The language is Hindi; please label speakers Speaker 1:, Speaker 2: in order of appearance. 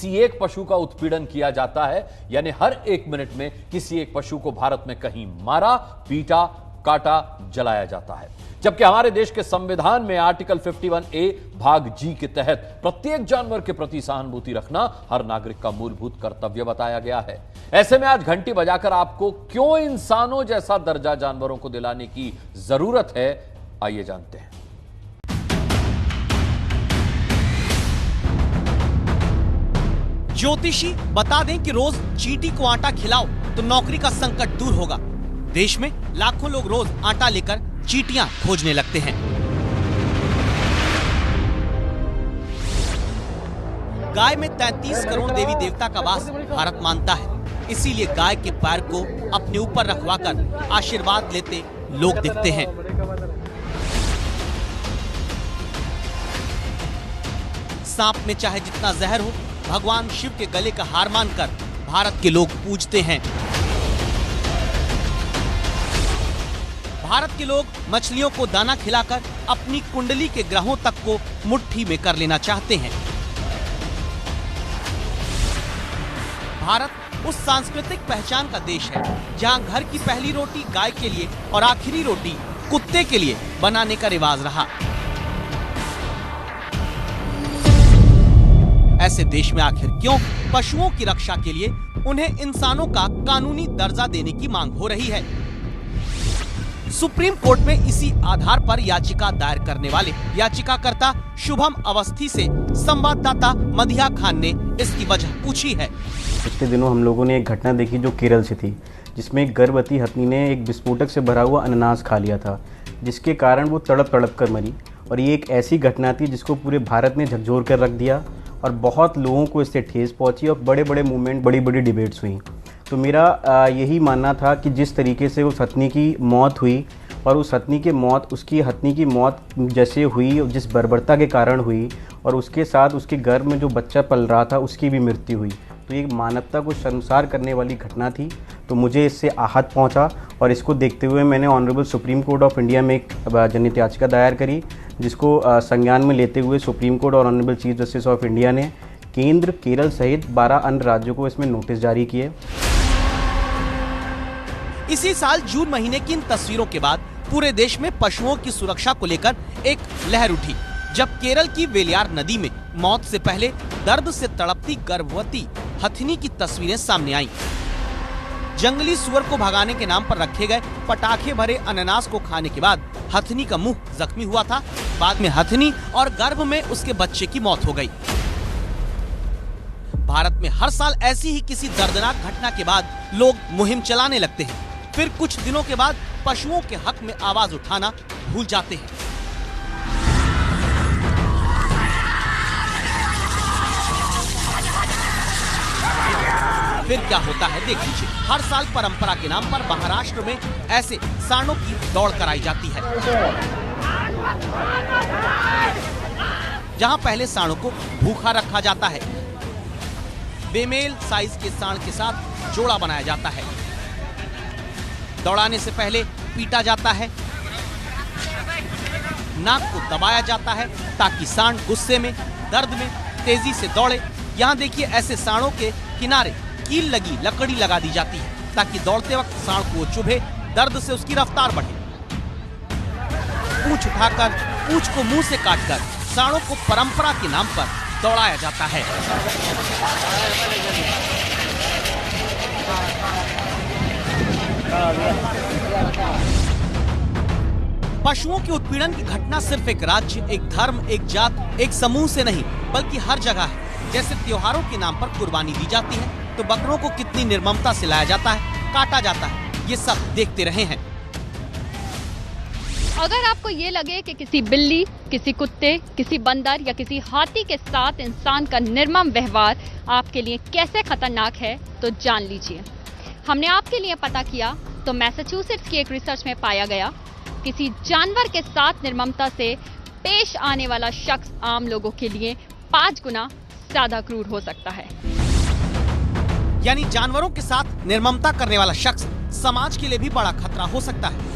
Speaker 1: किसी एक पशु का उत्पीड़न किया जाता है, यानी हर 1 मिनट में किसी एक पशु को भारत में कहीं मारा, पीटा, काटा, जलाया जाता है। जबकि हमारे देश के संविधान में आर्टिकल 51A भाग G के तहत प्रत्येक जानवर के प्रति सहानुभूति रखना हर नागरिक का मूलभूत कर्तव्य बताया गया है। ऐसे में आज घंटी बजाकर आपको क्यों इंसानों जैसा दर्जा जानवरों को दिलाने की जरूरत है, आइए जानते हैं।
Speaker 2: ज्योतिषी बता दें कि रोज चींटी को आटा खिलाओ तो नौकरी का संकट दूर होगा। देश में लाखों लोग रोज आटा लेकर चींटियां खोजने लगते हैं। गाय में 33 करोड़ देवी देवता का वास भारत मानता है, इसीलिए गाय के पैर को अपने ऊपर रखवाकर आशीर्वाद लेते लोग दिखते हैं। सांप में चाहे जितना जहर हो, भगवान शिव के गले का हार मानकर भारत के लोग पूजते हैं। भारत के लोग मछलियों को दाना खिलाकर अपनी कुंडली के ग्रहों तक को मुट्ठी में कर लेना चाहते हैं। भारत उस सांस्कृतिक पहचान का देश है जहां घर की पहली रोटी गाय के लिए और आखिरी रोटी कुत्ते के लिए बनाने का रिवाज रहा। ऐसे देश में आखिर क्यों पशुओं की रक्षा के लिए उन्हें इंसानों का कानूनी दर्जा देने की मांग हो रही है? सुप्रीम कोर्ट में इसी आधार पर याचिका दायर करने वाले याचिकाकर्ता शुभम अवस्थी से संवाददाता मधिया खान ने इसकी वजह पूछी है।
Speaker 3: पिछले दिनों हम लोगों ने एक घटना देखी जो केरल से थी, जिसमें एक गर्भवती हथनी ने एक विस्फोटक से भरा हुआ अनानास खा लिया था, जिसके कारण वो तड़प तड़प कर मरी। और ये एक ऐसी घटना थी जिसको पूरे भारत ने झकझोर कर रख दिया और बहुत लोगों को इससे ठेस पहुंची और बड़े बड़े मूवमेंट, बड़ी बड़ी डिबेट्स हुई। तो मेरा यही मानना था कि जिस तरीके से उस हथनी की मौत हुई और उस हथनी की मौत जैसे हुई, जिस बर्बरता के कारण हुई और उसके साथ उसके गर्भ में जो बच्चा पल रहा था उसकी भी मृत्यु हुई, तो ये मानवता को शर्मसार करने वाली घटना थी। तो मुझे इससे आहत पहुंचा और इसको देखते हुए मैंने honourable supreme court of India में एक जनहित याचिका दायर करी, जिसको संज्ञान में लेते हुए सुप्रीम कोर्ट और honourable chief justice of India ने केंद्र, केरल सहित 12 अन्य राज्यों को इसमें नोटिस जारी किए।
Speaker 2: इसी साल जून महीने की इन तस्वीरों के बाद पूरे देश में पशुओं की सुरक्षा को लेकर एक लहर उठी, जब केरल की वेलियार नदी में मौत से पहले दर्द से तड़पती गर्भवती हथनी की तस्वीरें सामने आईं। जंगली सुअर को भगाने के नाम पर रखे गए पटाखे भरे अनानास को खाने के बाद हथनी का मुंह जख्मी हुआ था। बाद में हथनी और गर्भ में उसके बच्चे की मौत हो गई। भारत में हर साल ऐसी ही किसी दर्दनाक घटना के बाद लोग मुहिम चलाने लगते हैं, फिर कुछ दिनों के बाद पशुओं के हक में आवाज उठाना भूल जाते हैं। फिर क्या होता है देख लीजिए। हर साल परंपरा के नाम पर महाराष्ट्र में ऐसे सांडों की दौड़ कराई जाती है, जहां पहले सांडों को भूखा रखा जाता है, बेमेल साइज के सांड के साथ जोड़ा बनाया जाता है, दौड़ाने से पहले पीटा जाता है, नाक को दबाया जाता है ताकि सांड गुस्से में, दर्द में तेजी से दौड़े। यहाँ देखिए, ऐसे सांडों के किनारे कील लगी लकड़ी लगा दी जाती है ताकि दौड़ते वक्त सांड को चुभे, दर्द से उसकी रफ्तार बढ़े। पूंछ उठाकर, पूंछ को मुंह से काटकर सांडों को परंपरा के नाम पर दौड़ाया जाता है। पशुओं के उत्पीड़न की घटना सिर्फ एक राज्य, एक धर्म, एक जात, एक समूह से नहीं बल्कि हर जगह है। जैसे त्योहारों के नाम पर कुर्बानी दी जाती है तो बकरों को कितनी निर्ममता से लाया जाता है, काटा जाता है, ये सब देखते रहे हैं।
Speaker 4: अगर आपको ये लगे कि किसी बिल्ली, किसी कुत्ते, किसी बंदर या किसी हाथी के साथ इंसान का निर्मम व्यवहार आपके लिए कैसे खतरनाक है, तो जान लीजिए। हमने आपके लिए पता किया तो मैसाचुसेट्स की एक रिसर्च में पाया गया, किसी जानवर के साथ निर्ममता से पेश आने वाला शख्स आम लोगों के लिए 5 गुना ज्यादा क्रूर हो सकता है।
Speaker 2: यानी जानवरों के साथ निर्ममता करने वाला शख्स समाज के लिए भी बड़ा खतरा हो सकता है।